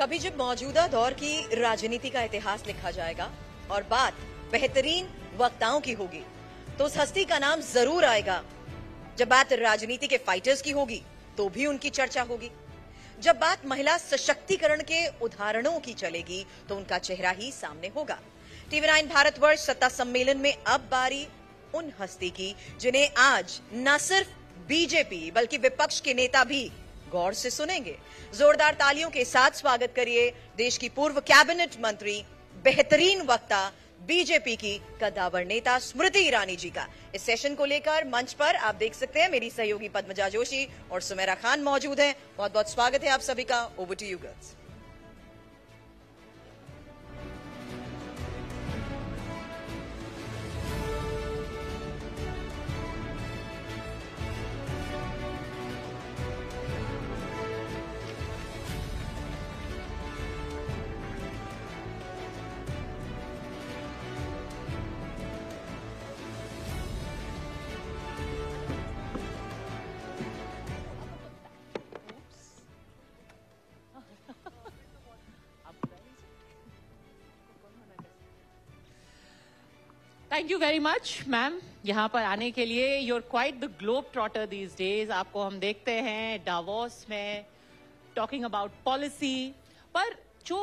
कभी जब मौजूदा दौर की राजनीति का इतिहास लिखा जाएगा और बात बेहतरीन वक्ताओं की होगी, तो उस हस्ती का नाम जरूर आएगा। जब बात राजनीति के फाइटर्स की होगी, तो भी उनकी चर्चा होगी। जब बात महिला सशक्तिकरण के उदाहरणों की चलेगी, तो उनका चेहरा ही सामने होगा। TV9 भारतवर्ष सत्ता सम्मेलन में अब बारी उन हस्ती की जिन्हें आज न सिर्फ बीजेपी बल्कि विपक्ष के नेता भी गौर से सुनेंगे। जोरदार तालियों के साथ स्वागत करिए देश की पूर्व कैबिनेट मंत्री, बेहतरीन वक्ता, बीजेपी की कद्दावर नेता स्मृति ईरानी जी का। इस सेशन को लेकर मंच पर आप देख सकते हैं मेरी सहयोगी पद्मजा जोशी और सुमेरा खान मौजूद हैं। बहुत बहुत स्वागत है आप सभी का। Over to you girls. Thank you very much ma'am, यहाँ पर आने के लिए। You're quite the globe trotter these days. आपको हम देखते हैं डावोस में टॉकिंग अबाउट पॉलिसी, पर जो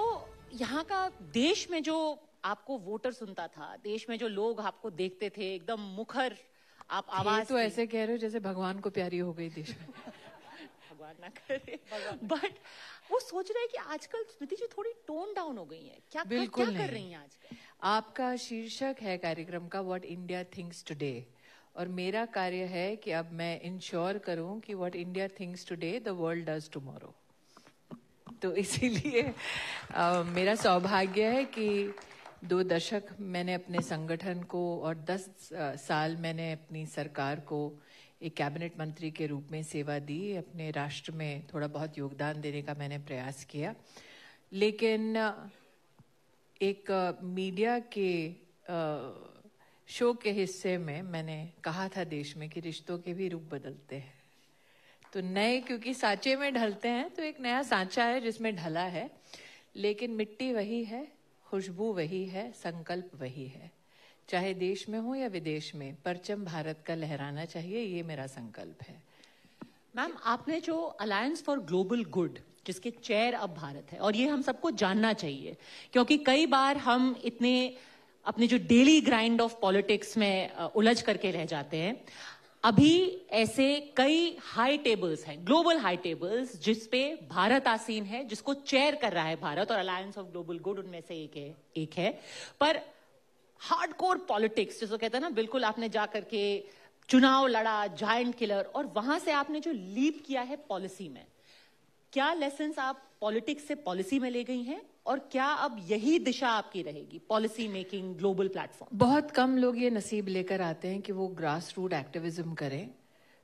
यहाँ का देश में जो आपको वोटर सुनता था, देश में जो लोग आपको देखते थे, एकदम मुखर आप आवाज तो ऐसे कह रहे हो जैसे भगवान को प्यारी हो गई देश में। भगवान ना करे, बट वो सोच रहे हैं कि आजकल स्मृति जी थोड़ी टोन डाउन हो गई है। क्या बिल्कुल क्या कर रही हैं आजकल? आपका शीर्षक है कार्यक्रम का व्हाट इंडिया थिंक्स टुडे, और मेरा कार्य है कि अब मैं इंश्योर करूं कि what India thinks today the world does tomorrow. तो इसीलिए मेरा सौभाग्य है कि 2 दशक मैंने अपने संगठन को और 10 साल मैंने अपनी सरकार को एक कैबिनेट मंत्री के रूप में सेवा दी। अपने राष्ट्र में थोड़ा बहुत योगदान देने का मैंने प्रयास किया, लेकिन एक मीडिया के शो के हिस्से में मैंने कहा था देश में कि रिश्तों के भी रूप बदलते हैं। तो नए, क्योंकि सांचे में ढलते हैं, तो एक नया सांचा है जिसमें ढला है, लेकिन मिट्टी वही है, खुशबू वही है, संकल्प वही है। चाहे देश में हो या विदेश में, परचम भारत का लहराना चाहिए, ये मेरा संकल्प है। मैम, आपने जो अलायंस फॉर ग्लोबल गुड, जिसके चेयर अब भारत है, और ये हम सबको जानना चाहिए, क्योंकि कई बार हम इतने अपने जो डेली ग्राइंड ऑफ पॉलिटिक्स में उलझ करके रह जाते हैं। अभी ऐसे कई हाई टेबल्स हैं, ग्लोबल हाई टेबल्स, जिसपे भारत आसीन है, जिसको चेयर कर रहा है भारत, और अलायंस ऑफ ग्लोबल गुड उनमें से एक है। पर हार्डकोर पॉलिटिक्स जिसको कहते हैं ना, बिल्कुल आपने जा करके चुनाव लड़ा, जायंट किलर, और वहां से आपने जो लीप किया है पॉलिसी में, क्या लेसन्स आप पॉलिटिक्स से पॉलिसी में ले गई हैं, और क्या अब यही दिशा आपकी रहेगी, पॉलिसी मेकिंग, ग्लोबल प्लेटफॉर्म? बहुत कम लोग ये नसीब लेकर आते हैं कि वो ग्रास रूट एक्टिविज्म करें,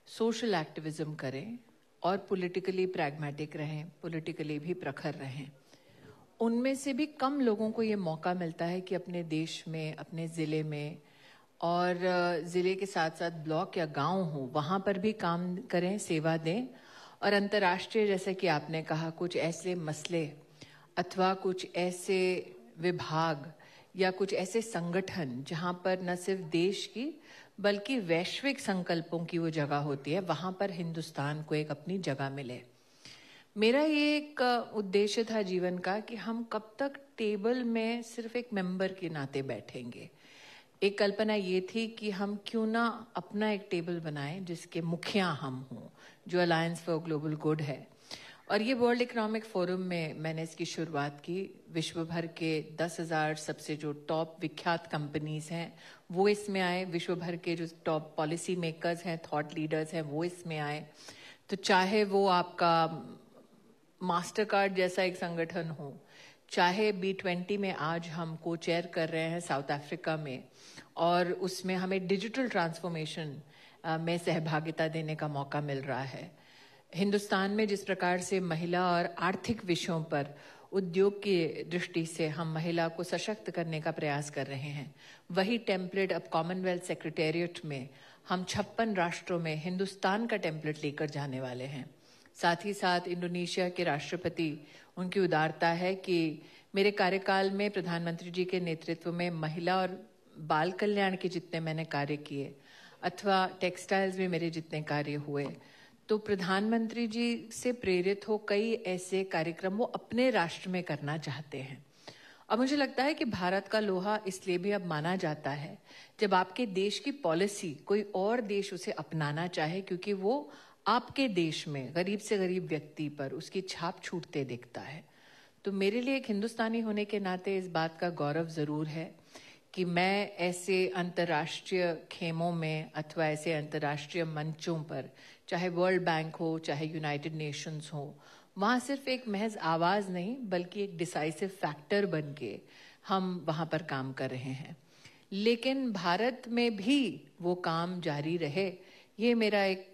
सोशल एक्टिविज्म करें और पॉलिटिकली प्रैग्मेटिक रहें, पॉलिटिकली भी प्रखर रहें। उनमें से भी कम लोगों को ये मौका मिलता है कि अपने देश में, अपने ज़िले में, और ज़िले के साथ साथ ब्लॉक या गांव हो, वहाँ पर भी काम करें, सेवा दें। और अंतर्राष्ट्रीय, जैसे कि आपने कहा, कुछ ऐसे मसले अथवा कुछ ऐसे विभाग या कुछ ऐसे संगठन जहाँ पर न सिर्फ देश की बल्कि वैश्विक संकल्पों की वो जगह होती है, वहाँ पर हिंदुस्तान को एक अपनी जगह मिले। मेरा ये एक उद्देश्य था जीवन का कि हम कब तक टेबल में सिर्फ एक मेंबर के नाते बैठेंगे। एक कल्पना ये थी कि हम क्यों ना अपना एक टेबल बनाएं जिसके मुखिया हम हों, जो अलायंस फॉर ग्लोबल गुड है। और ये वर्ल्ड इकोनॉमिक फोरम में मैंने इसकी शुरुआत की। विश्व भर के 10,000 सबसे जो टॉप विख्यात कंपनीज हैं वो इसमें आए, विश्व भर के जो टॉप पॉलिसी मेकर्स हैं, थॉट लीडर्स हैं, वो इसमें आए। तो चाहे वो आपका मास्टर कार्ड जैसा एक संगठन हो, चाहे B20 में आज हम को चेयर कर रहे हैं साउथ अफ्रीका में, और उसमें हमें डिजिटल ट्रांसफॉर्मेशन में सहभागिता देने का मौका मिल रहा है। हिंदुस्तान में जिस प्रकार से महिला और आर्थिक विषयों पर उद्योग की दृष्टि से हम महिला को सशक्त करने का प्रयास कर रहे हैं, वही टेम्पलेट अब कॉमनवेल्थ सेक्रेटेरिएट में हम 56 राष्ट्रों में हिंदुस्तान का टेम्पलेट लेकर जाने वाले हैं। साथ ही साथ इंडोनेशिया के राष्ट्रपति उनकी उदारता है कि मेरे कार्यकाल में प्रधानमंत्री जी के नेतृत्व में महिला और बाल कल्याण के जितने मैंने कार्य किए अथवा टेक्सटाइल्स में मेरे जितने कार्य हुए, तो प्रधानमंत्री जी से प्रेरित हो कई ऐसे कार्यक्रम वो अपने राष्ट्र में करना चाहते हैं। और मुझे लगता है कि भारत का लोहा इसलिए भी अब माना जाता है जब आपके देश की पॉलिसी कोई और देश उसे अपनाना चाहे, क्योंकि वो आपके देश में गरीब से गरीब व्यक्ति पर उसकी छाप छूटते दिखता है। तो मेरे लिए एक हिंदुस्तानी होने के नाते इस बात का गौरव जरूर है कि मैं ऐसे अंतर्राष्ट्रीय खेमों में अथवा ऐसे अंतर्राष्ट्रीय मंचों पर, चाहे वर्ल्ड बैंक हो चाहे यूनाइटेड नेशंस हो, वहाँ सिर्फ एक महज आवाज नहीं बल्कि एक डिसाइसिव फैक्टर बन के हम वहाँ पर काम कर रहे हैं। लेकिन भारत में भी वो काम जारी रहे, ये मेरा एक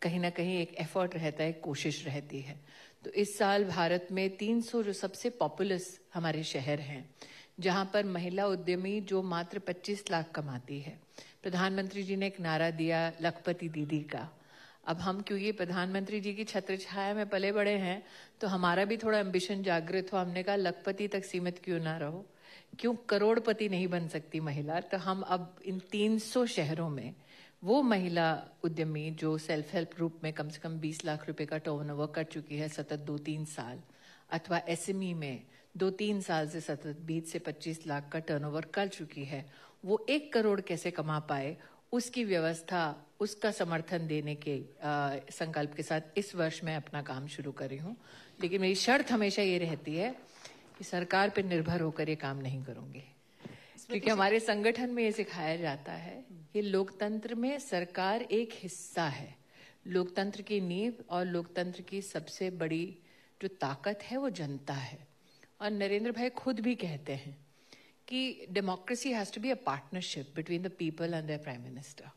कहीं ना कहीं एक एफर्ट रहता है, एक कोशिश रहती है। तो इस साल भारत में 300 जो सबसे पॉपुलस हमारे शहर हैं, जहाँ पर महिला उद्यमी जो मात्र 25 लाख कमाती है, प्रधानमंत्री जी ने एक नारा दिया लखपति दीदी का। अब हम क्योंकि प्रधानमंत्री जी की छत्र छाया में पले बड़े हैं तो हमारा भी थोड़ा एम्बिशन जागृत हो। हमने कहा लखपति तक सीमित क्यों ना रहो, क्यों करोड़पति नहीं बन सकती महिला। तो हम अब इन 300 शहरों में वो महिला उद्यमी जो सेल्फ हेल्प ग्रुप में कम से कम 20 लाख रुपए का टर्नओवर कर चुकी है सतत 2-3 साल, अथवा एसएमई में 2-3 साल से सतत 20 से 25 लाख का टर्नओवर कर चुकी है, वो 1 करोड़ कैसे कमा पाए, उसकी व्यवस्था, उसका समर्थन देने के संकल्प के साथ इस वर्ष मैं अपना काम शुरू कर रही हूँ। लेकिन मेरी शर्त हमेशा ये रहती है कि सरकार पर निर्भर होकर ये काम नहीं करूंगी, क्योंकि हमारे संगठन में ये सिखाया जाता है कि लोकतंत्र में सरकार एक हिस्सा है। लोकतंत्र की नींव और लोकतंत्र की सबसे बड़ी जो ताकत है वो जनता है। और नरेंद्र भाई खुद भी कहते हैं कि democracy has to be a partnership between the people and the prime minister.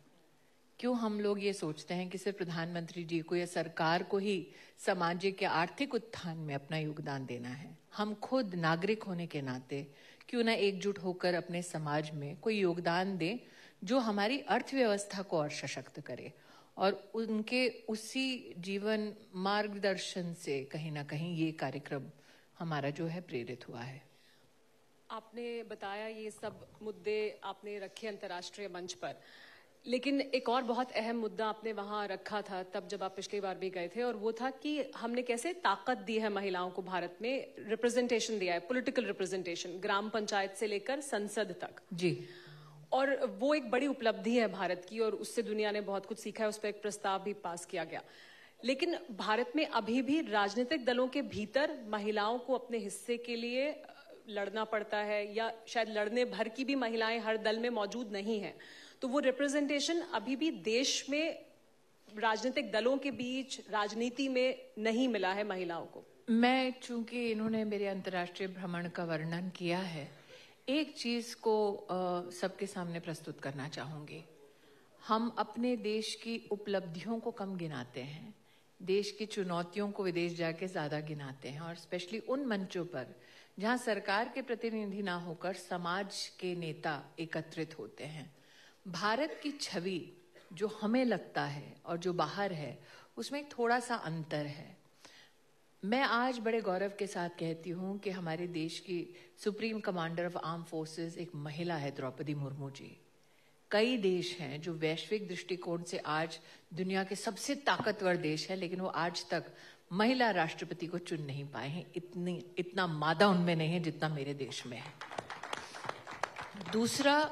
क्यों हम लोग ये सोचते हैं कि सिर्फ प्रधानमंत्री जी को या सरकार को ही सामाजिक या आर्थिक उत्थान में अपना योगदान देना है? हम खुद नागरिक होने के नाते क्यों ना एकजुट होकर अपने समाज में कोई योगदान दें जो हमारी अर्थव्यवस्था को और सशक्त करे, और उनके उसी जीवन मार्गदर्शन से कहीं ना कहीं ये कार्यक्रम हमारा जो है प्रेरित हुआ है। आपने बताया ये सब मुद्दे आपने रखे अंतर्राष्ट्रीय मंच पर, लेकिन एक और बहुत अहम मुद्दा आपने वहां रखा था तब जब आप पिछली बार भी गए थे, और वो था कि हमने कैसे ताकत दी है महिलाओं को, भारत में रिप्रेजेंटेशन दिया है, पॉलिटिकल रिप्रेजेंटेशन, ग्राम पंचायत से लेकर संसद तक जी। और वो एक बड़ी उपलब्धि है भारत की, और उससे दुनिया ने बहुत कुछ सीखा है। उस पर एक प्रस्ताव भी पास किया गया। लेकिन भारत में अभी भी राजनीतिक दलों के भीतर महिलाओं को अपने हिस्से के लिए लड़ना पड़ता है, या शायद लड़ने भर की भी महिलाएं हर दल में मौजूद नहीं है। तो वो रिप्रेजेंटेशन अभी भी देश में राजनीतिक दलों के बीच राजनीति में नहीं मिला है महिलाओं को। मैं चूंकि इन्होंने मेरे अंतर्राष्ट्रीय भ्रमण का वर्णन किया है, एक चीज को सबके सामने प्रस्तुत करना चाहूंगी। हम अपने देश की उपलब्धियों को कम गिनाते हैं, देश की चुनौतियों को विदेश जाके ज्यादा गिनाते हैं, और स्पेशली उन मंचों पर जहां सरकार के प्रतिनिधि ना होकर समाज के नेता एकत्रित होते हैं। भारत की छवि जो हमें लगता है और जो बाहर है उसमें एक थोड़ा सा अंतर है। मैं आज बड़े गौरव के साथ कहती हूं कि हमारे देश की supreme commander of arm forces एक महिला है, द्रौपदी मुर्मू जी। कई देश हैं जो वैश्विक दृष्टिकोण से आज दुनिया के सबसे ताकतवर देश है, लेकिन वो आज तक महिला राष्ट्रपति को चुन नहीं पाए हैं। इतना मादा उनमें नहीं है जितना मेरे देश में है। दूसरा,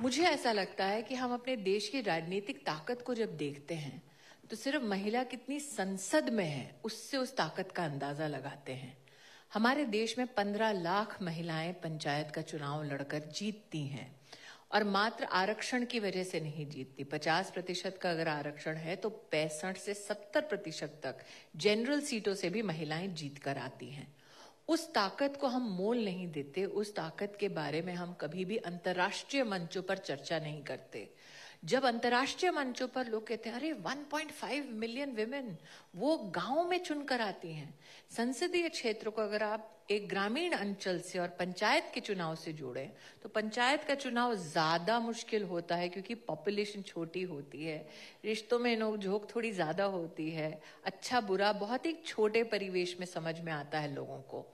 मुझे ऐसा लगता है कि हम अपने देश की राजनीतिक ताकत को जब देखते हैं तो सिर्फ महिला कितनी संसद में है उससे उस ताकत का अंदाजा लगाते हैं। हमारे देश में 15 लाख महिलाएं पंचायत का चुनाव लड़कर जीतती हैं, और मात्र आरक्षण की वजह से नहीं जीतती। 50% का अगर आरक्षण है तो 65 से 70% तक जनरल सीटों से भी महिलाएं जीत कर आती हैं। उस ताकत को हम मोल नहीं देते, उस ताकत के बारे में हम कभी भी अंतर्राष्ट्रीय मंचों पर चर्चा नहीं करते। जब अंतर्राष्ट्रीय मंचों पर लोग कहते हैं अरे 1.5 मिलियन विमेन वो गांव में चुनकर आती हैं, संसदीय क्षेत्र को अगर आप एक ग्रामीण अंचल से और पंचायत के चुनाव से जोड़ें तो पंचायत का चुनाव ज्यादा मुश्किल होता है क्योंकि पॉपुलेशन छोटी होती है, रिश्तों में नोक-झोंक थोड़ी ज्यादा होती है, अच्छा बुरा बहुत ही छोटे परिवेश में समझ में आता है लोगों को।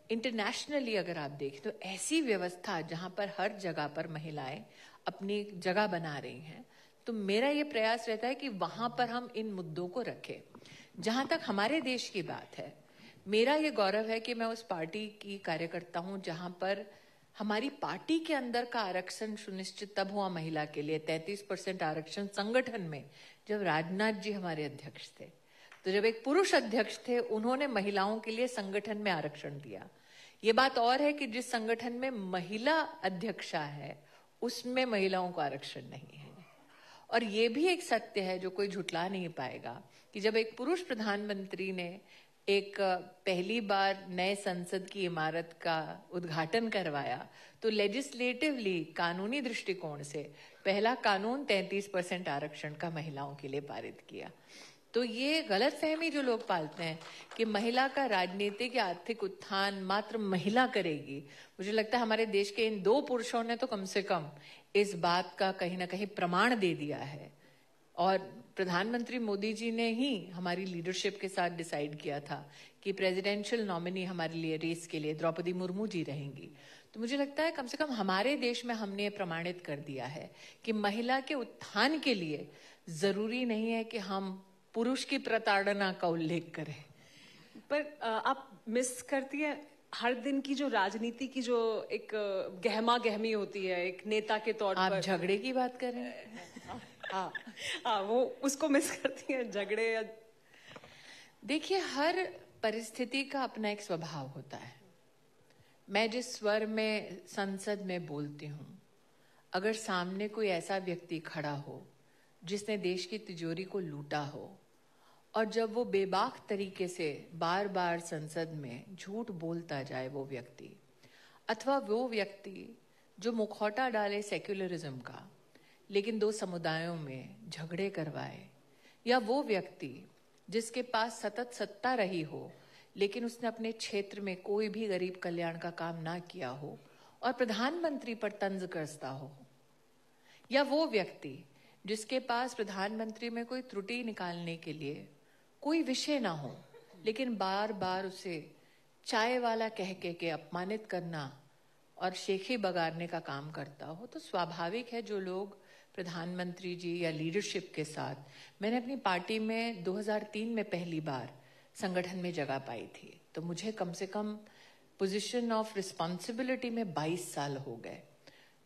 इंटरनेशनली अगर आप देखें तो ऐसी व्यवस्था जहां पर हर जगह पर महिलाएं अपनी जगह बना रही हैं, तो मेरा ये प्रयास रहता है कि वहां पर हम इन मुद्दों को रखें। जहां तक हमारे देश की बात है, मेरा ये गौरव है कि मैं उस पार्टी की कार्यकर्ता हूं जहां पर हमारी पार्टी के अंदर का आरक्षण सुनिश्चित तब हुआ महिला के लिए, 33% आरक्षण संगठन में, जब राजनाथ जी हमारे अध्यक्ष थे। तो जब एक पुरुष अध्यक्ष थे उन्होंने महिलाओं के लिए संगठन में आरक्षण दिया। ये बात और है कि जिस संगठन में महिला अध्यक्षा है उसमें महिलाओं को आरक्षण नहीं है। और ये भी एक सत्य है जो कोई झुटला नहीं पाएगा कि जब एक पुरुष प्रधानमंत्री ने एक पहली बार नए संसद की इमारत का उद्घाटन करवाया तो लेजिस्लेटिवली कानूनी दृष्टिकोण से पहला कानून 33% आरक्षण का महिलाओं के लिए पारित किया। तो ये गलतफहमी जो लोग पालते हैं कि महिला का राजनीतिक या आर्थिक उत्थान मात्र महिला करेगी, मुझे लगता है हमारे देश के इन 2 पुरुषों ने तो कम से कम इस बात का कहीं ना कहीं प्रमाण दे दिया है। और प्रधानमंत्री मोदी जी ने ही हमारी लीडरशिप के साथ डिसाइड किया था कि प्रेसिडेंशियल नॉमिनी हमारे लिए रेस के लिए द्रौपदी मुर्मू जी रहेंगी। तो मुझे लगता है कम से कम हमारे देश में हमने प्रमाणित कर दिया है कि महिला के उत्थान के लिए जरूरी नहीं है कि हम पुरुष की प्रताड़ना का उल्लेख करें। पर आप मिस करती है हर दिन की जो राजनीति की जो एक गहमा गहमी होती है एक नेता के तौर पर। आप झगड़े की बात कर रहे हैं? हाँ, वो उसको मिस करती है, झगड़े। देखिए, हर परिस्थिति का अपना एक स्वभाव होता है। मैं जिस स्वर में संसद में बोलती हूँ, अगर सामने कोई ऐसा व्यक्ति खड़ा हो जिसने देश की तिजोरी को लूटा हो और जब वो बेबाक तरीके से बार बार संसद में झूठ बोलता जाए वो व्यक्ति, अथवा वो व्यक्ति जो मुखौटा डाले सेक्युलरिज्म का लेकिन 2 समुदायों में झगड़े करवाए, या वो व्यक्ति जिसके पास सतत सत्ता रही हो लेकिन उसने अपने क्षेत्र में कोई भी गरीब कल्याण का काम ना किया हो और प्रधानमंत्री पर तंज कसता हो, या वो व्यक्ति जिसके पास प्रधानमंत्री में कोई त्रुटि निकालने के लिए कोई विषय ना हो लेकिन बार बार उसे चाय वाला कह के अपमानित करना और शेखी बगाड़ने का काम करता हो, तो स्वाभाविक है जो लोग प्रधानमंत्री जी या लीडरशिप के साथ, मैंने अपनी पार्टी में 2003 में पहली बार संगठन में जगह पाई थी, तो मुझे कम से कम पोजीशन ऑफ रिस्पॉन्सिबिलिटी में 22 साल हो गए।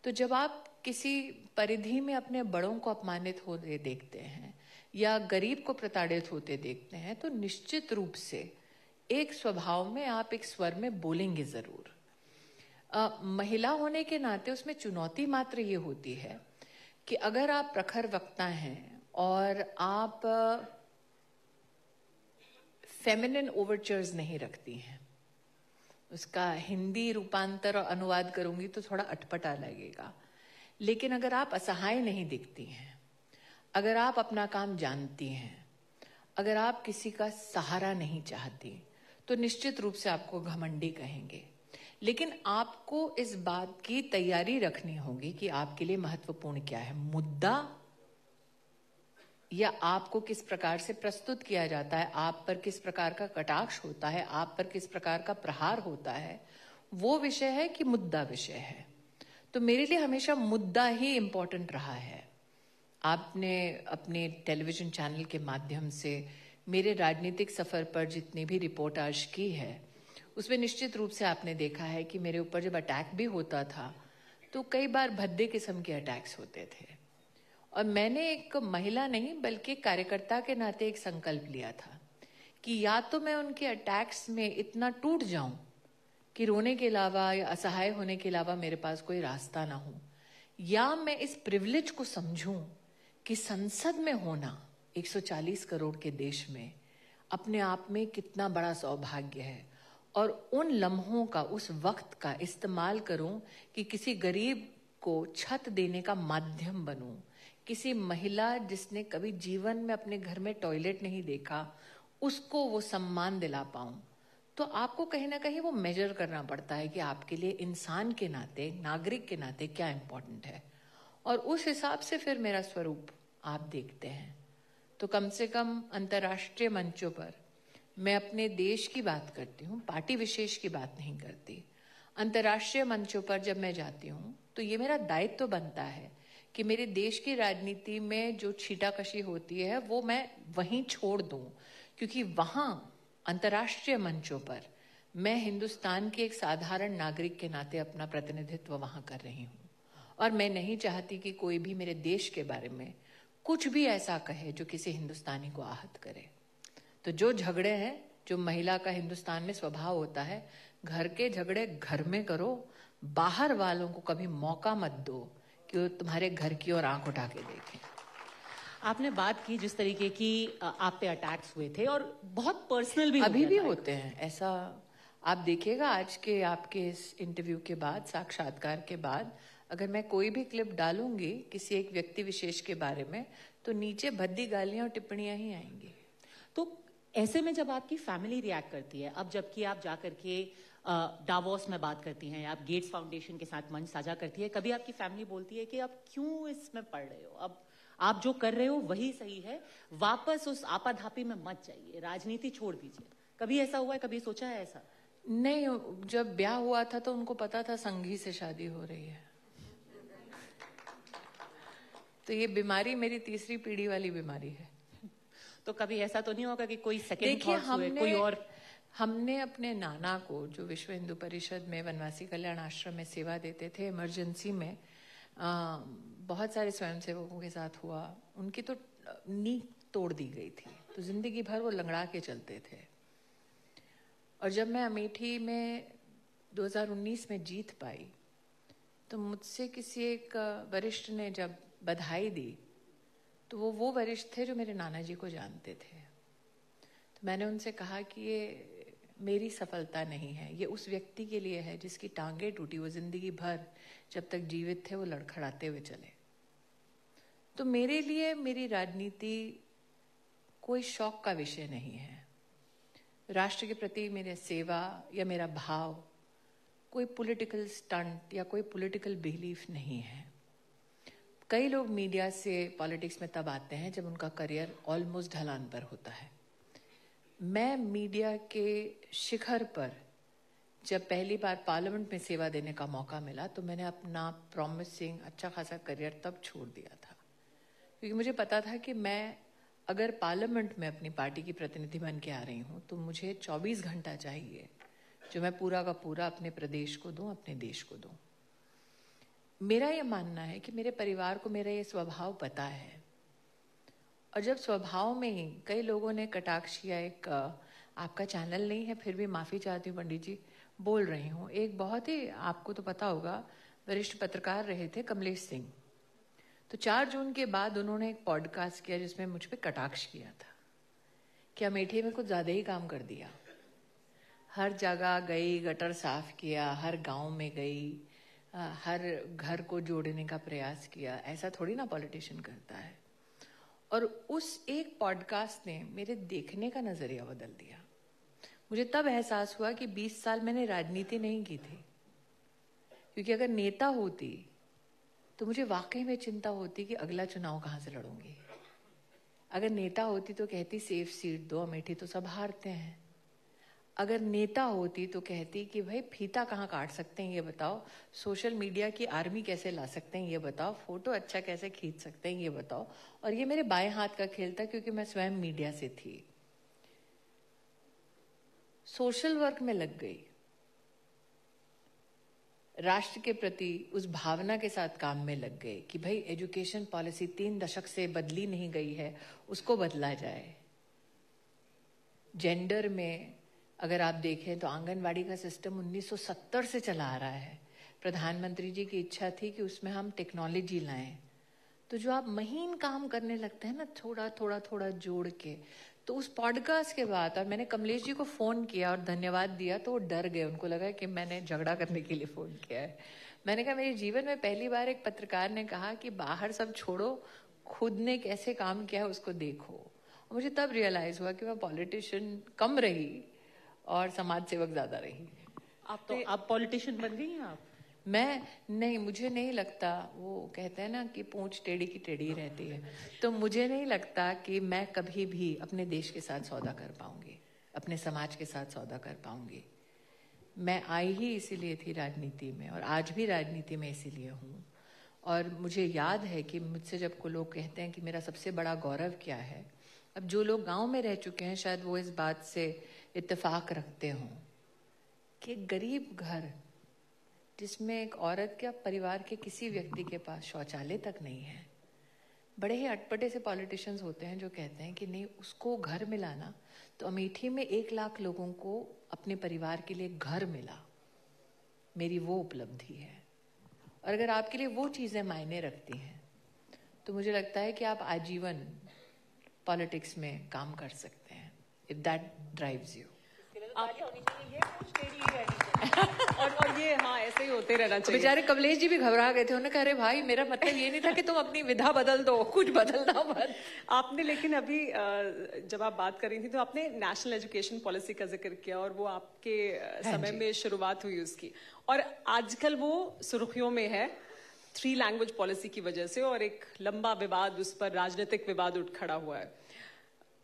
तो जब आप किसी परिधि में अपने बड़ों को अपमानित होते देखते हैं या गरीब को प्रताड़ित होते देखते हैं तो निश्चित रूप से एक स्वभाव में आप एक स्वर में बोलेंगे जरूर। महिला होने के नाते उसमें चुनौती मात्र ये होती है कि अगर आप प्रखर वक्ता हैं और आप फेमिनिन ओवरचर्स नहीं रखती हैं, उसका हिंदी रूपांतर और अनुवाद करूंगी तो थोड़ा अटपटा लगेगा, लेकिन अगर आप असहाय नहीं दिखती हैं, अगर आप अपना काम जानती हैं, अगर आप किसी का सहारा नहीं चाहती, तो निश्चित रूप से आपको घमंडी कहेंगे। लेकिन आपको इस बात की तैयारी रखनी होगी कि आपके लिए महत्वपूर्ण क्या है, मुद्दा या आपको किस प्रकार से प्रस्तुत किया जाता है, आप पर किस प्रकार का कटाक्ष होता है, आप पर किस प्रकार का प्रहार होता है, वो विषय है कि मुद्दा विषय है। तो मेरे लिए हमेशा मुद्दा ही इम्पोर्टेंट रहा है। आपने अपने टेलीविजन चैनल के माध्यम से मेरे राजनीतिक सफर पर जितनी भी रिपोर्टाज की है उसमें निश्चित रूप से आपने देखा है कि मेरे ऊपर जब अटैक भी होता था तो कई बार भद्दे किस्म के अटैक्स होते थे, और मैंने एक महिला नहीं बल्कि कार्यकर्ता के नाते एक संकल्प लिया था कि या तो मैं उनके अटैक्स में इतना टूट जाऊं कि रोने के अलावा या असहाय होने के अलावा मेरे पास कोई रास्ता ना हो, या मैं इस प्रिविलेज को समझूं कि संसद में होना 140 करोड़ के देश में अपने आप में कितना बड़ा सौभाग्य है, और उन लम्हों का, उस वक्त का इस्तेमाल करूं कि किसी गरीब को छत देने का माध्यम बनूं, किसी महिला जिसने कभी जीवन में अपने घर में टॉयलेट नहीं देखा उसको वो सम्मान दिला पाऊं, तो आपको कहीं ना कहीं वो मेजर करना पड़ता है कि आपके लिए इंसान के नाते, नागरिक के नाते क्या इम्पोर्टेंट है, और उस हिसाब से फिर मेरा स्वरूप आप देखते हैं। तो कम से कम अंतर्राष्ट्रीय मंचों पर मैं अपने देश की बात करती हूँ, पार्टी विशेष की बात नहीं करती। अंतर्राष्ट्रीय मंचों पर जब मैं जाती हूँ तो ये मेरा दायित्व तो बनता है कि मेरे देश की राजनीति में जो छीटाकशी होती है वो मैं वहीं छोड़ दूं, क्योंकि वहां अंतर्राष्ट्रीय मंचों पर मैं हिंदुस्तान के एक साधारण नागरिक के नाते अपना प्रतिनिधित्व वहां कर रही हूं, और मैं नहीं चाहती कि कोई भी मेरे देश के बारे में कुछ भी ऐसा कहे जो किसी हिंदुस्तानी को आहत करे। तो जो झगड़े हैं, जो महिला का हिंदुस्तान में स्वभाव होता है, घर के झगड़े घर में करो, बाहर वालों को कभी मौका मत दो कि वो तुम्हारे घर की ओर आंख उठा के देखें। आपने बात की जिस तरीके की आप पे अटैक्स हुए थे, और बहुत पर्सनल भी अभी भी होते हैं ऐसा। आप देखिएगा आज के आपके इस इंटरव्यू के बाद, साक्षात्कार के बाद, अगर मैं कोई भी क्लिप डालूंगी किसी एक व्यक्ति विशेष के बारे में तो नीचे भद्दी गालियां और टिप्पणियां ही आएंगी। तो ऐसे में जब आपकी फैमिली रिएक्ट करती है, अब जबकि आप जाकर के डावोस में बात करती हैं, आप गेट्स फाउंडेशन के साथ मंच साझा करती है, कभी आपकी फैमिली बोलती है कि आप क्यों इसमें पढ़ रहे हो, अब आप जो कर रहे हो वही सही है, वापस उस आपाधापी में मत जाइए, राजनीति छोड़ दीजिए? कभी ऐसा हुआ है, कभी सोचा है ऐसा? नहीं, जब ब्याह हुआ था तो उनको पता था संघी से शादी हो रही है। तो ये बीमारी मेरी तीसरी पीढ़ी वाली बीमारी है। तो कभी ऐसा तो नहीं होगा कि कोई सेकंड देखिए, थॉट्स हुए, कोई और? हमने अपने नाना को, जो विश्व हिंदू परिषद में वनवासी कल्याण आश्रम में सेवा देते थे, इमरजेंसी में बहुत सारे स्वयंसेवकों के साथ हुआ, उनकी तो नींव तोड़ दी गई थी, तो जिंदगी भर वो लंगड़ा के चलते थे। और जब मैं अमेठी में 2019 में जीत पाई तो मुझसे किसी एक वरिष्ठ ने जब बधाई दी तो वो वरिष्ठ थे जो मेरे नाना जी को जानते थे। तो मैंने उनसे कहा कि ये मेरी सफलता नहीं है, ये उस व्यक्ति के लिए है जिसकी टांगे टूटी, वो जिंदगी भर जब तक जीवित थे वो लड़खड़ाते हुए चले। तो मेरे लिए मेरी राजनीति कोई शौक का विषय नहीं है। राष्ट्र के प्रति मेरी सेवा या मेरा भाव कोई पॉलिटिकल स्टंट या कोई पॉलिटिकल बिलीफ नहीं है। कई लोग मीडिया से पॉलिटिक्स में तब आते हैं जब उनका करियर ऑलमोस्ट ढलान पर होता है। मैं मीडिया के शिखर पर जब पहली बार पार्लियामेंट में सेवा देने का मौका मिला तो मैंने अपना प्रॉमिसिंग अच्छा खासा करियर तब छोड़ दिया था, क्योंकि मुझे पता था कि मैं अगर पार्लियामेंट में अपनी पार्टी की प्रतिनिधि बन के आ रही हूँ तो मुझे 24 घंटा चाहिए जो मैं पूरा का पूरा अपने प्रदेश को दूं, अपने देश को दूं। मेरा ये मानना है कि मेरे परिवार को मेरा ये स्वभाव पता है, और जब स्वभाव में ही कई लोगों ने कटाक्ष किया, एक आपका चैनल नहीं है फिर भी माफी चाहती हूँ पंडित जी, बोल रही हूँ, एक बहुत ही आपको तो पता होगा वरिष्ठ पत्रकार रहे थे कमलेश सिंह, तो 4 जून के बाद उन्होंने एक पॉडकास्ट किया जिसमें मुझ पे कटाक्ष किया था कि अमेठी में कुछ ज्यादा ही काम कर दिया, हर जगह गई, गटर साफ किया, हर गांव में गई, हर घर को जोड़ने का प्रयास किया। ऐसा थोड़ी ना पॉलिटिशियन करता है। और उस एक पॉडकास्ट ने मेरे देखने का नजरिया बदल दिया। मुझे तब एहसास हुआ कि 20 साल मैंने राजनीति नहीं की थी, क्योंकि अगर नेता होती तो मुझे वाकई में चिंता होती कि अगला चुनाव कहाँ से लड़ूंगी। अगर नेता होती तो कहती सेफ सीट दो, अमेठी तो सब हारते हैं। अगर नेता होती तो कहती कि भाई फीता कहाँ काट सकते हैं ये बताओ, सोशल मीडिया की आर्मी कैसे ला सकते हैं ये बताओ, फोटो अच्छा कैसे खींच सकते हैं ये बताओ। और ये मेरे बाएं हाथ का खेल था क्योंकि मैं स्वयं मीडिया से थी। सोशल वर्क में लग गई, राष्ट्र के प्रति उस भावना के साथ काम में लग गए कि भाई एजुकेशन पॉलिसी 3 दशक से बदली नहीं गई है, उसको बदला जाए। जेंडर में अगर आप देखें तो आंगनवाड़ी का सिस्टम 1970 से चला आ रहा है। प्रधानमंत्री जी की इच्छा थी कि उसमें हम टेक्नोलॉजी लाएं। तो जो आप महीन काम करने लगते हैं ना, थोड़ा थोड़ा थोड़ा जोड़ के, तो उस पॉडकास्ट के बाद, और मैंने कमलेश जी को फोन किया और धन्यवाद दिया तो वो डर गए, उनको लगा कि मैंने झगड़ा करने के लिए फोन किया है। मैंने कहा मेरे जीवन में पहली बार एक पत्रकार ने कहा कि बाहर सब छोड़ो, खुद ने कैसे काम किया है उसको देखो। और मुझे तब रियलाइज हुआ कि मैं पॉलिटिशियन कम रही और समाज सेवक ज्यादा रही। आप पॉलिटिशियन बन गई हैं आप? मैं नहीं, मुझे नहीं लगता, वो कहते हैं ना कि पूंछ टेढ़ी की टेढ़ी रहती है, तो मुझे नहीं लगता कि मैं कभी भी अपने देश के साथ सौदा कर पाऊंगी, अपने समाज के साथ सौदा कर पाऊंगी। मैं आई ही इसीलिए थी राजनीति में, और आज भी राजनीति में इसीलिए हूँ। और मुझे याद है कि मुझसे जब को लोग कहते हैं कि मेरा सबसे बड़ा गौरव क्या है, अब जो लोग गांव में रह चुके हैं शायद वो इस बात से इत्तेफाक रखते हों कि एक गरीब घर जिसमें एक औरत के परिवार के किसी व्यक्ति के पास शौचालय तक नहीं है, बड़े ही अटपटे से पॉलिटिशियंस होते हैं जो कहते हैं कि नहीं, उसको घर मिला ना, तो अमेठी में 1 लाख लोगों को अपने परिवार के लिए घर मिला। मेरी वो उपलब्धि है। और अगर आपके लिए वो चीजें मायने रखती हैं तो मुझे लगता है कि आप आजीवन पॉलिटिक्स में काम कर सकते हैं, इफ दैट ड्राइव्स यू। और ये हाँ ऐसे ही होते रहना चाहिए। बेचारे कमलेश जी भी घबरा गए थे, उन्होंने कहा अरे भाई मेरा मतलब ये नहीं था कि तुम अपनी विधा बदल दो, कुछ बदलना मत। आपने लेकिन अभी जब आप बात कर रही थी तो आपने नेशनल एजुकेशन पॉलिसी का जिक्र किया, और वो आपके समय में शुरुआत हुई उसकी, और आजकल वो सुर्खियों में है 3 लैंग्वेज पॉलिसी की वजह से, और एक लंबा विवाद, उस पर राजनीतिक विवाद उठ खड़ा हुआ है।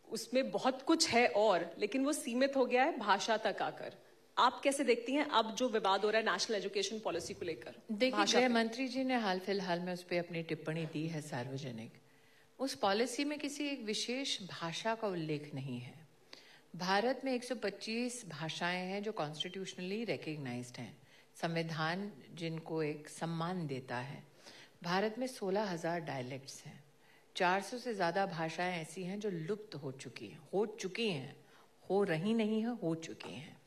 उसमें बहुत कुछ है और, लेकिन वो सीमित हो गया है भाषा तक आकर। आप कैसे देखती हैं अब जो विवाद हो रहा है नेशनल एजुकेशन पॉलिसी को लेकर? देखिए, गृह मंत्री जी ने हाल फिलहाल में उस पर अपनी टिप्पणी दी है सार्वजनिक। उस पॉलिसी में किसी एक विशेष भाषा का उल्लेख नहीं है। भारत में 125 भाषाएं हैं जो कॉन्स्टिट्यूशनली रिकग्नाइज्ड हैं, संविधान जिनको एक सम्मान देता है। भारत में 16,000 डायलेक्ट्स हैं, 400 से ज्यादा भाषाएं ऐसी हैं जो लुप्त हो चुकी हैं, हो रही नहीं है, हो चुकी हैं।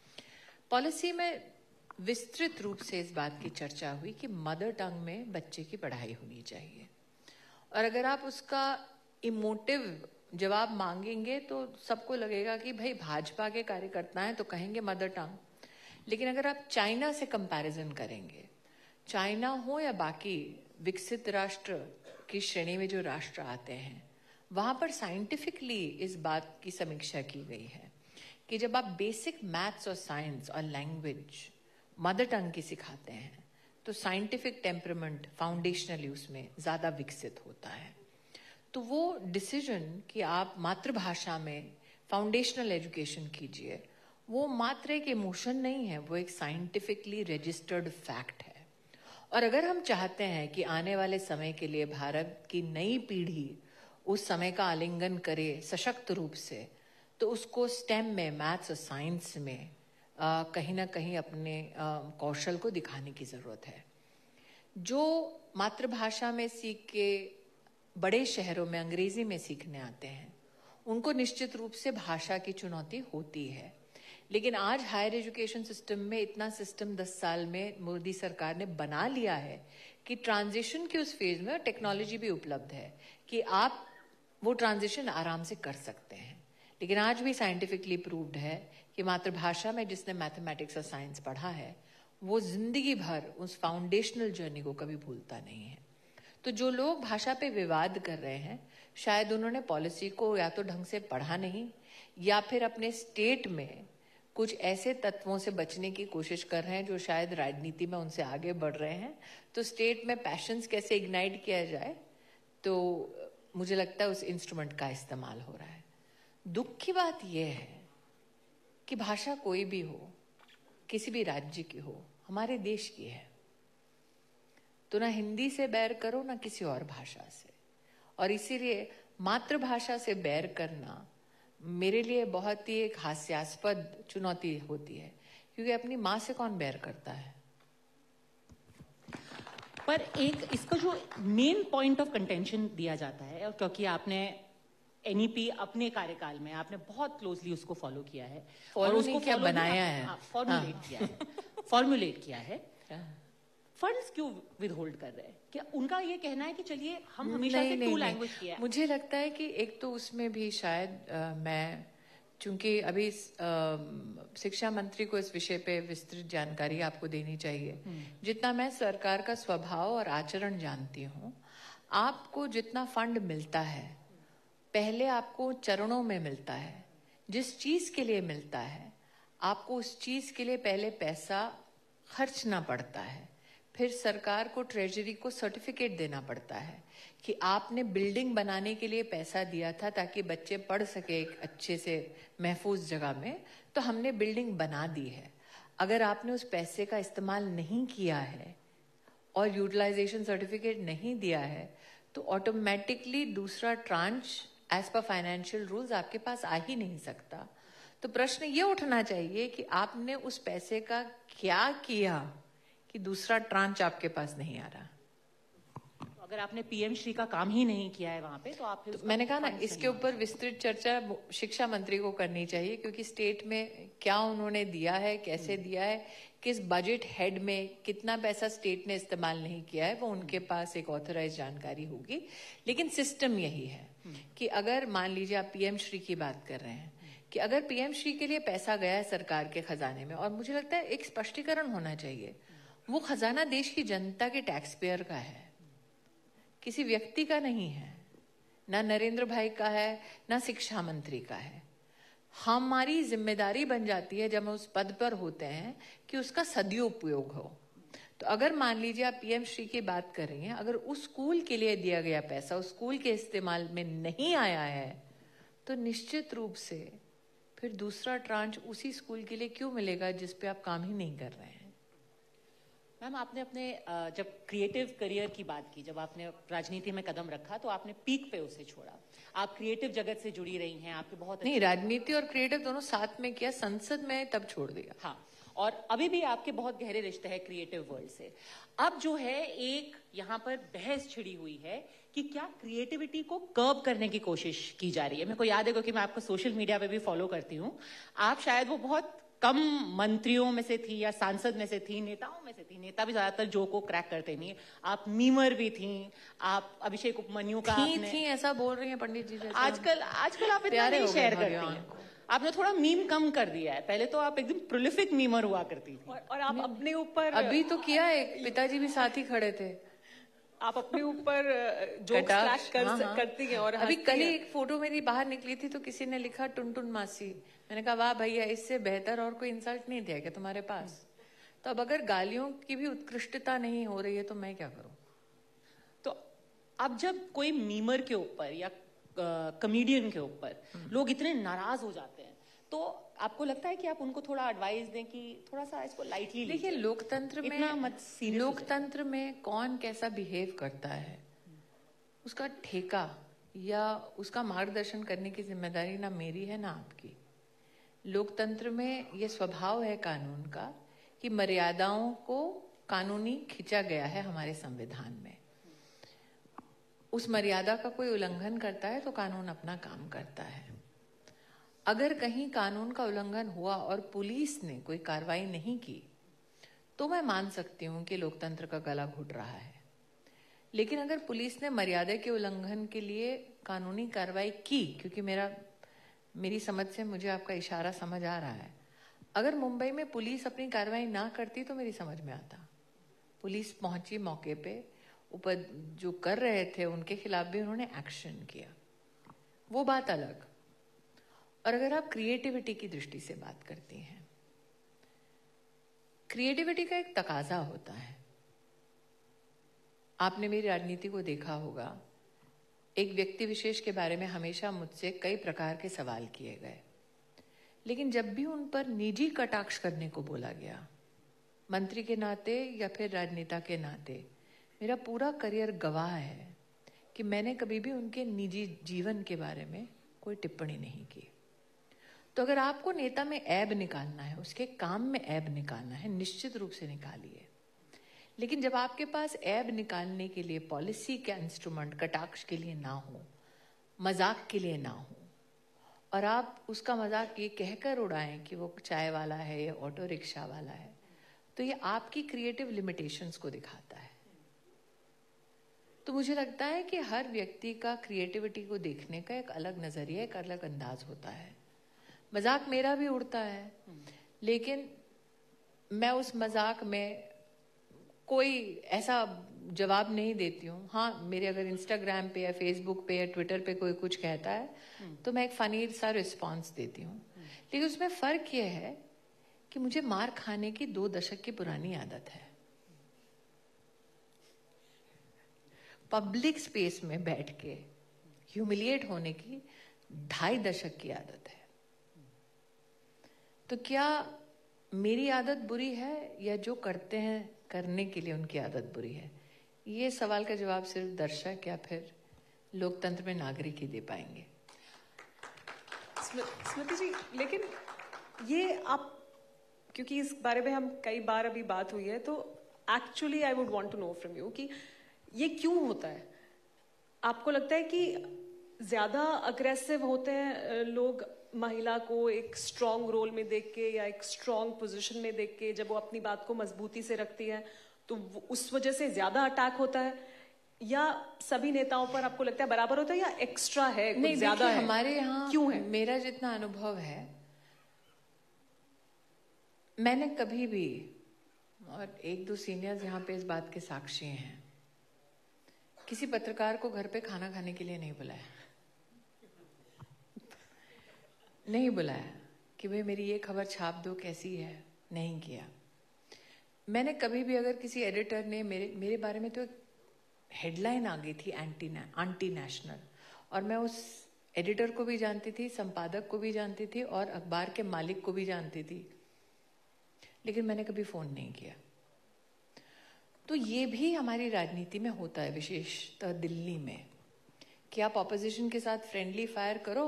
पॉलिसी में विस्तृत रूप से इस बात की चर्चा हुई कि मदर टंग में बच्चे की पढ़ाई होनी चाहिए, और अगर आप उसका इमोटिव जवाब मांगेंगे तो सबको लगेगा कि भाई भाजपा के कार्यकर्ता हैं तो कहेंगे मदर टंग। लेकिन अगर आप चाइना से कंपैरिजन करेंगे, चाइना हो या बाकी विकसित राष्ट्र की श्रेणी में जो राष्ट्र आते हैं, वहां पर साइंटिफिकली इस बात की समीक्षा की गई है कि जब आप बेसिक मैथ्स और साइंस और लैंग्वेज मदर टंग की सिखाते हैं तो साइंटिफिक टेम्परामेंट फाउंडेशनली उसमें ज्यादा विकसित होता है। तो वो डिसीजन कि आप मातृभाषा में फाउंडेशनल एजुकेशन कीजिए, वो मात्र एक इमोशन नहीं है, वो एक साइंटिफिकली रजिस्टर्ड फैक्ट है। और अगर हम चाहते हैं कि आने वाले समय के लिए भारत की नई पीढ़ी उस समय का आलिंगन करे सशक्त रूप से, तो उसको स्टेम में, मैथ्स और साइंस में कहीं ना कहीं अपने कौशल को दिखाने की जरूरत है। जो मातृभाषा में सीख के बड़े शहरों में अंग्रेजी में सीखने आते हैं, उनको निश्चित रूप से भाषा की चुनौती होती है। लेकिन आज हायर एजुकेशन सिस्टम में इतना सिस्टम 10 साल में मोदी सरकार ने बना लिया है कि ट्रांजिशन के उस फेज में टेक्नोलॉजी भी उपलब्ध है कि आप वो ट्रांजिशन आराम से कर सकते हैं। लेकिन आज भी साइंटिफिकली प्रूव्ड है कि मातृभाषा में जिसने मैथमेटिक्स और साइंस पढ़ा है वो जिंदगी भर उस फाउंडेशनल जर्नी को कभी भूलता नहीं है। तो जो लोग भाषा पे विवाद कर रहे हैं, शायद उन्होंने पॉलिसी को या तो ढंग से पढ़ा नहीं, या फिर अपने स्टेट में कुछ ऐसे तत्वों से बचने की कोशिश कर रहे हैं जो शायद राजनीति में उनसे आगे बढ़ रहे हैं। तो स्टेट में पैशंस कैसे इग्नाइट किया जाए, तो मुझे लगता है उस इंस्ट्रूमेंट का इस्तेमाल हो रहा है। दुख की बात यह है कि भाषा कोई भी हो, किसी भी राज्य की हो, हमारे देश की है, तो ना हिंदी से बैर करो ना किसी और भाषा से। और इसीलिए मातृभाषा से बैर करना मेरे लिए बहुत ही एक हास्यास्पद चुनौती होती है, क्योंकि अपनी माँ से कौन बैर करता है। पर एक इसका जो मेन पॉइंट ऑफ कंटेंशन दिया जाता है, और क्योंकि आपने एनईपी अपने कार्यकाल में आपने बहुत क्लोजली उसको फॉलो किया है और उसको क्या बनाया है, फॉर्मुलेट किया है। फंड्स क्यों विदहोल्ड कर रहे हैं? क्या उनका ये कहना है कि चलिए हम हमेशा से 2 लैंग्वेज किया है? मुझे लगता है कि एक तो उसमें भी शायद मैं चूंकि अभी शिक्षा मंत्री को इस विषय पे विस्तृत जानकारी आपको देनी चाहिए। जितना मैं सरकार का स्वभाव और आचरण जानती हूँ, आपको जितना फंड मिलता है पहले आपको चरणों में मिलता है। जिस चीज के लिए मिलता है आपको उस चीज के लिए पहले पैसा खर्चना पड़ता है, फिर सरकार को ट्रेजरी को सर्टिफिकेट देना पड़ता है कि आपने बिल्डिंग बनाने के लिए पैसा दिया था ताकि बच्चे पढ़ सके एक अच्छे से महफूज जगह में, तो हमने बिल्डिंग बना दी है। अगर आपने उस पैसे का इस्तेमाल नहीं किया है और यूटिलाइजेशन सर्टिफिकेट नहीं दिया है तो ऑटोमेटिकली दूसरा tranche as per financial rules आपके पास आ ही नहीं सकता। तो प्रश्न ये उठना चाहिए कि आपने उस पैसे का क्या किया कि दूसरा ट्रांच आपके पास नहीं आ रहा। तो अगर आपने पीएम श्री का काम ही नहीं किया है वहां पे तो आप तो मैंने कहा ना, इसके ऊपर विस्तृत चर्चा शिक्षा मंत्री को करनी चाहिए, क्योंकि स्टेट में क्या उन्होंने दिया है, कैसे दिया है, किस बजट हेड में कितना पैसा स्टेट ने इस्तेमाल नहीं किया है, वो उनके पास एक ऑथराइज जानकारी होगी। लेकिन सिस्टम यही है कि अगर मान लीजिए आप पीएम श्री की बात कर रहे हैं कि अगर पीएम श्री के लिए पैसा गया है सरकार के खजाने में, और मुझे लगता है एक स्पष्टीकरण होना चाहिए, वो खजाना देश की जनता के टैक्स पेयर का है, किसी व्यक्ति का नहीं है, ना नरेंद्र भाई का है, ना शिक्षा मंत्री का है। हमारी जिम्मेदारी बन जाती है जब हम उस पद पर होते हैं कि उसका सदुपयोग हो। तो अगर मान लीजिए आप पीएम श्री की बात कर रही हैं, अगर उस स्कूल के लिए दिया गया पैसा उस स्कूल के इस्तेमाल में नहीं आया है तो निश्चित रूप से फिर दूसरा ट्रांच उसी स्कूल के लिए क्यों मिलेगा जिस पे आप काम ही नहीं कर रहे हैं। मैम, आपने अपने जब क्रिएटिव करियर की बात की, जब आपने राजनीति में कदम रखा तो आपने पीक पे उसे छोड़ा। आप क्रिएटिव जगत से जुड़ी रही हैं, आपके बहुत नहीं, राजनीति और क्रिएटिव दोनों साथ में किया, संसद में तब छोड़ दिया। हाँ, और अभी भी आपके बहुत गहरे रिश्ते हैं क्रिएटिव वर्ल्ड से। अब जो है एक यहाँ पर बहस छिड़ी हुई है कि क्या क्रिएटिविटी को कर्ब करने की कोशिश की जा रही है। मेरे को याद है क्योंकि मैं आपको सोशल मीडिया पे भी फॉलो करती हूँ, आप शायद वो बहुत कम मंत्रियों में से थी या सांसद में से थी, नेताओं में से थी, नेता भी ज्यादातर जो को क्रैक करते नहीं है, आप मीमर भी थी, आप अभिषेक उपमन्यु का थी ऐसा बोल रही हैं पंडित जी। आजकल आप इतना नहीं शेयर करती हैं, आपने थोड़ा मीम कम कर दिया है, पहले तो आप एकदम प्रोलिफिक मीमर हुआ करती थी। और आप अपने ऊपर अभी तो किया है, पिताजी भी साथ ही खड़े थे। आप अपने ऊपर जोक स्लैश करती हैं। और अभी कल ही एक फोटो मेरी बाहर निकली थी तो किसी ने लिखा टुनटुन मासी। मैंने कहा वाह भैया, इससे बेहतर और कोई इंसल्ट नहीं दिया क्या तुम्हारे पास। तो अब अगर गालियों की भी उत्कृष्टता नहीं हो रही है तो मैं क्या करूं। तो अब जब कोई मीमर के ऊपर या कॉमेडियन के ऊपर लोग इतने नाराज हो जाते हैं तो आपको लगता है कि आप उनको थोड़ा एडवाइस दें कि थोड़ा सा इसको लाइटली देखिए, लोकतंत्र में कौन कैसा बिहेव करता है उसका ठेका या उसका मार्गदर्शन करने की जिम्मेदारी ना मेरी है ना आपकी। लोकतंत्र में ये स्वभाव है कानून का कि मर्यादाओं को कानूनी खींचा गया है हमारे संविधान में। उस मर्यादा का कोई उल्लंघन करता है तो कानून अपना काम करता है। अगर कहीं कानून का उल्लंघन हुआ और पुलिस ने कोई कार्रवाई नहीं की तो मैं मान सकती हूं कि लोकतंत्र का गला घुट रहा है। लेकिन अगर पुलिस ने मर्यादा के उल्लंघन के लिए कानूनी कार्रवाई की, क्योंकि मेरी समझ से मुझे आपका इशारा समझ आ रहा है, अगर मुंबई में पुलिस अपनी कार्रवाई ना करती तो मेरी समझ में आता। पुलिस पहुंची मौके पे, ऊपर जो कर रहे थे उनके खिलाफ भी उन्होंने एक्शन किया, वो बात अलग। और अगर आप क्रिएटिविटी की दृष्टि से बात करती हैं, क्रिएटिविटी का एक तकाजा होता है। आपने मेरी राजनीति को देखा होगा, एक व्यक्ति विशेष के बारे में हमेशा मुझसे कई प्रकार के सवाल किए गए, लेकिन जब भी उन पर निजी कटाक्ष करने को बोला गया, मंत्री के नाते या फिर राजनेता के नाते, मेरा पूरा करियर गवाह है कि मैंने कभी भी उनके निजी जीवन के बारे में कोई टिप्पणी नहीं की। तो अगर आपको नेता में ऐब निकालना है, उसके काम में ऐब निकालना है, निश्चित रूप से निकालिए। लेकिन जब आपके पास ऐब निकालने के लिए पॉलिसी का इंस्ट्रूमेंट कटाक्ष के लिए ना हो, मजाक के लिए ना हो, और आप उसका मजाक ये कहकर उड़ाएं कि वो चाय वाला है या ऑटो रिक्शा वाला है, तो ये आपकी क्रिएटिव लिमिटेशंस को दिखाता है। तो मुझे लगता है कि हर व्यक्ति का क्रिएटिविटी को देखने का एक अलग नजरिया, एक अलग अंदाज होता है। मजाक मेरा भी उड़ता है, लेकिन मैं उस मजाक में कोई ऐसा जवाब नहीं देती हूँ। हाँ, मेरे अगर इंस्टाग्राम पे या फेसबुक पे या ट्विटर पे कोई कुछ कहता है तो मैं एक फनी सा रिस्पॉन्स देती हूँ। लेकिन उसमें फर्क यह है कि मुझे मार खाने की 2 दशक की पुरानी आदत है। पब्लिक स्पेस में बैठ के ह्यूमिलिएट होने की 2.5 दशक की आदत है। तो क्या मेरी आदत बुरी है या जो करते हैं करने के लिए उनकी आदत बुरी है? ये सवाल का जवाब सिर्फ दर्शक या फिर लोकतंत्र में नागरिक ही दे पाएंगे। स्मृति जी, लेकिन ये आप, क्योंकि इस बारे में हम कई बार अभी बात हुई है, तो actually I would want to know from you कि ये क्यों होता है? आपको लगता है कि ज्यादा अग्रेसिव होते हैं लोग महिला को एक स्ट्रॉन्ग रोल में देख के या एक स्ट्रॉन्ग पोजीशन में देख के, जब वो अपनी बात को मजबूती से रखती है तो उस वजह से ज्यादा अटैक होता है? या सभी नेताओं पर आपको लगता है बराबर होता है या एक्स्ट्रा है, नहीं, ज्यादा है? हमारे यहाँ क्यों है? मेरा जितना अनुभव है, मैंने कभी भी, और 1-2 सीनियर्स यहाँ पे इस बात के साक्षी हैं, किसी पत्रकार को घर पे खाना खाने के लिए नहीं बुलाया। नहीं बुलाया कि भाई मेरी ये खबर छाप दो, कैसी है, नहीं किया। मैंने कभी भी, अगर किसी एडिटर ने मेरे बारे में, तो एक हेडलाइन आ गई थी एंटी नेशनल, और मैं उस एडिटर को भी जानती थी, संपादक को भी जानती थी और अखबार के मालिक को भी जानती थी, लेकिन मैंने कभी फोन नहीं किया। तो ये भी हमारी राजनीति में होता है, विशेषतः दिल्ली में, कि आप ऑपोजिशन के साथ फ्रेंडली फायर करो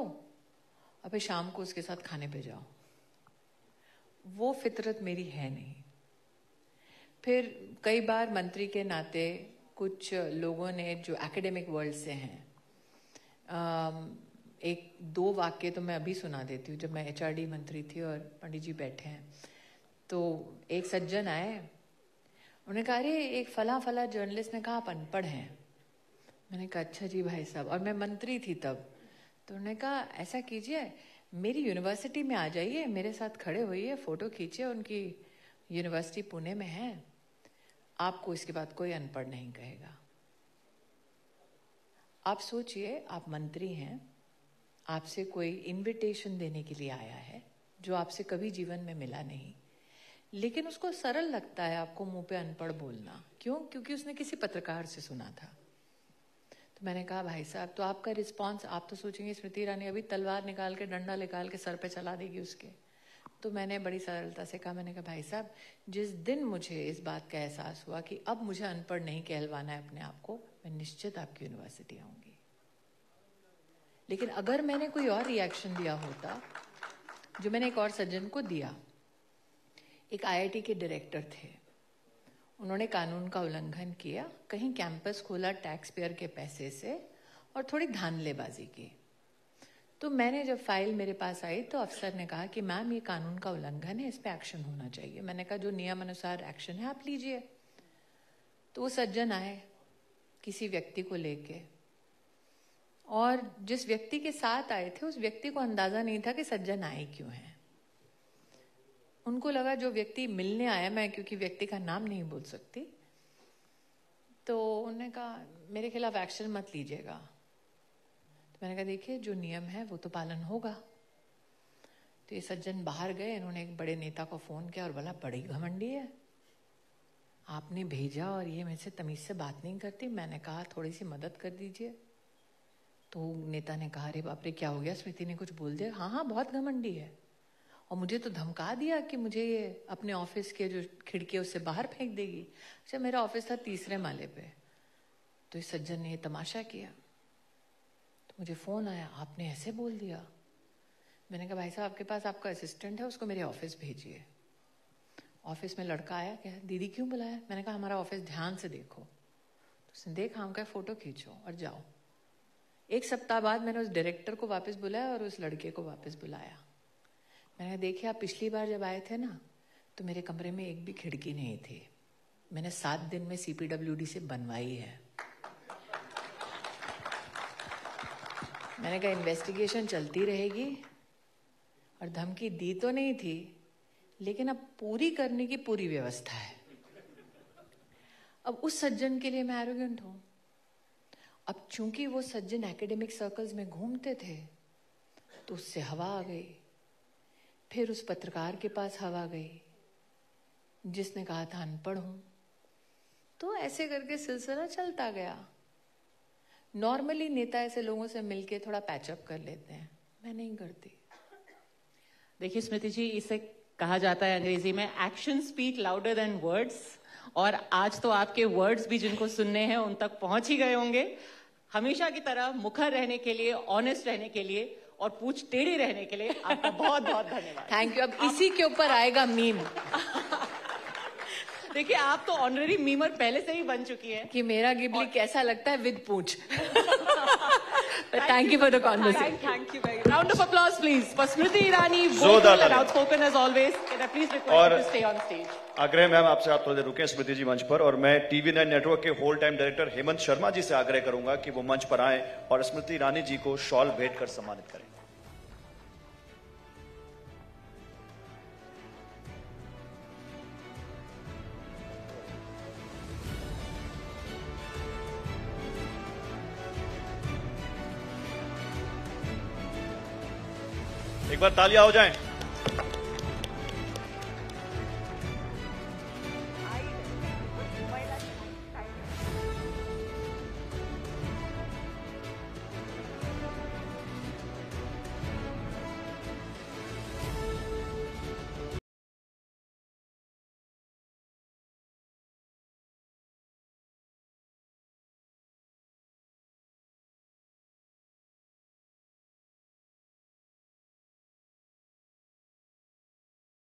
और फिर शाम को उसके साथ खाने पे जाओ। वो फितरत मेरी है नहीं। फिर कई बार मंत्री के नाते कुछ लोगों ने, जो एकेडमिक वर्ल्ड से हैं, 1-2 वाक्य तो मैं अभी सुना देती हूँ। जब मैं HRD मंत्री थी और पंडित जी बैठे हैं, तो एक सज्जन आए, उन्होंने कहा, अरे एक फला जर्नलिस्ट ने कहा आप अनपढ़ हैं। मैंने कहा अच्छा जी भाई साहब, और मैं मंत्री थी तब। तो उन्होंने कहा ऐसा कीजिए, मेरी यूनिवर्सिटी में आ जाइए, मेरे साथ खड़े होइए, फोटो खींचिए, उनकी यूनिवर्सिटी पुणे में है, आपको इसके बाद कोई अनपढ़ नहीं कहेगा। आप सोचिए, आप मंत्री हैं, आपसे कोई इनविटेशन देने के लिए आया है जो आपसे कभी जीवन में मिला नहीं, लेकिन उसको सरल लगता है आपको मुंह पे अनपढ़ बोलना। क्यों? क्योंकि उसने किसी पत्रकार से सुना था। तो मैंने कहा भाई साहब, तो आपका रिस्पांस, आप तो सोचेंगे स्मृति ईरानी अभी तलवार निकाल के, डंडा निकाल के सर पे चला देगी उसके। तो मैंने बड़ी सरलता से कहा, मैंने कहा भाई साहब, जिस दिन मुझे इस बात का एहसास हुआ कि अब मुझे अनपढ़ नहीं कहलवाना है अपने आप को, मैं निश्चित आपकी यूनिवर्सिटी आऊंगी। लेकिन अगर मैंने कोई और रिएक्शन दिया होता, जो मैंने एक और सज्जन को दिया, एक IIT के डायरेक्टर थे, उन्होंने कानून का उल्लंघन किया, कहीं कैंपस खोला टैक्स पेयर के पैसे से और थोड़ी धांधलेबाजी की। तो मैंने, जब फाइल मेरे पास आई, तो अफसर ने कहा कि मैम ये कानून का उल्लंघन है, इस पे एक्शन होना चाहिए। मैंने कहा जो नियम अनुसार एक्शन है आप लीजिए। तो वो सज्जन आए किसी व्यक्ति को लेके, और जिस व्यक्ति के साथ आए थे उस व्यक्ति को अंदाजा नहीं था कि सज्जन आए क्यों हैं। उनको लगा जो व्यक्ति मिलने आया, मैं क्योंकि व्यक्ति का नाम नहीं बोल सकती, तो उन्होंने कहा मेरे खिलाफ एक्शन मत लीजिएगा। तो मैंने कहा देखिए जो नियम है वो तो पालन होगा। तो ये सज्जन बाहर गए, इन्होंने एक बड़े नेता को फोन किया और बोला बड़ी घमंडी है, आपने भेजा और ये मेरे से तमीज से बात नहीं करती। मैंने कहा थोड़ी सी मदद कर दीजिए। तो नेता ने कहा अरे बाप रे क्या हो गया, स्मृति ने कुछ बोल दिया? हाँ हाँ बहुत घमंडी है, और मुझे तो धमका दिया कि मुझे ये अपने ऑफिस के जो खिड़की है उससे बाहर फेंक देगी। अच्छा मेरा ऑफिस था 3रे माले पे। तो इस सज्जन ने ये तमाशा किया, तो मुझे फोन आया, आपने ऐसे बोल दिया। मैंने कहा भाई साहब आपके पास आपका असिस्टेंट है, उसको मेरे ऑफिस भेजिए। ऑफिस में लड़का आया, क्या दीदी क्यों बुलाया? मैंने कहा हमारा ऑफिस ध्यान से देखो। तो उसने देखा, हम कहा फोटो खींचो और जाओ। 1 सप्ताह बाद मैंने उस डायरेक्टर को वापस बुलाया और उस लड़के को वापस बुलाया। मैंने देखिए आप पिछली बार जब आए थे ना, तो मेरे कमरे में एक भी खिड़की नहीं थी, मैंने 7 दिन में CPWD से बनवाई है। मैंने कहा इन्वेस्टिगेशन चलती रहेगी और धमकी दी तो नहीं थी, लेकिन अब पूरी करने की पूरी व्यवस्था है। अब उस सज्जन के लिए मैं एरोगेंट हूं। अब चूंकि वो सज्जन एकेडमिक सर्कल्स में घूमते थे तो उससे हवा आ गई, फिर उस पत्रकार के पास हवा गई जिसने कहा था अनपढ़ हूं, तो ऐसे करके सिलसिला चलता गया। नॉर्मली नेता ऐसे लोगों से मिलके थोड़ा पैचअप कर लेते हैं, मैं नहीं करती। देखिए स्मृति जी, इसे कहा जाता है अंग्रेजी में action speak louder than words, और आज तो आपके वर्ड्स भी जिनको सुनने हैं उन तक पहुंच ही गए होंगे। हमेशा की तरह मुखर रहने के लिए, ऑनेस्ट रहने के लिए और पूछ टेढ़ी रहने के लिए आपका बहुत बहुत धन्यवाद। Thank you. अब इसी के ऊपर आएगा मीम। देखिए आप तो ऑनररी मीमर पहले से ही बन चुकी है कि मेरा गिबली कैसा लगता है विद पूछ। Thank you for the conversation. Thank you very round of applause please for Smriti Irani, vocal and outspoken as always. Can I please request you to stay on stage? आग्रह मैम आपसे, आप थोड़ी देर रुकें स्मृति जी मंच पर, और मैं TV9 नेटवर्क के whole time director Hemant Sharma ji से आग्रह करूंगा कि वो मंच पर आएं और स्मृति ईरानी जी को शॉल भेंट कर सम्मानित करें। एक बार तालियां हो जाएं।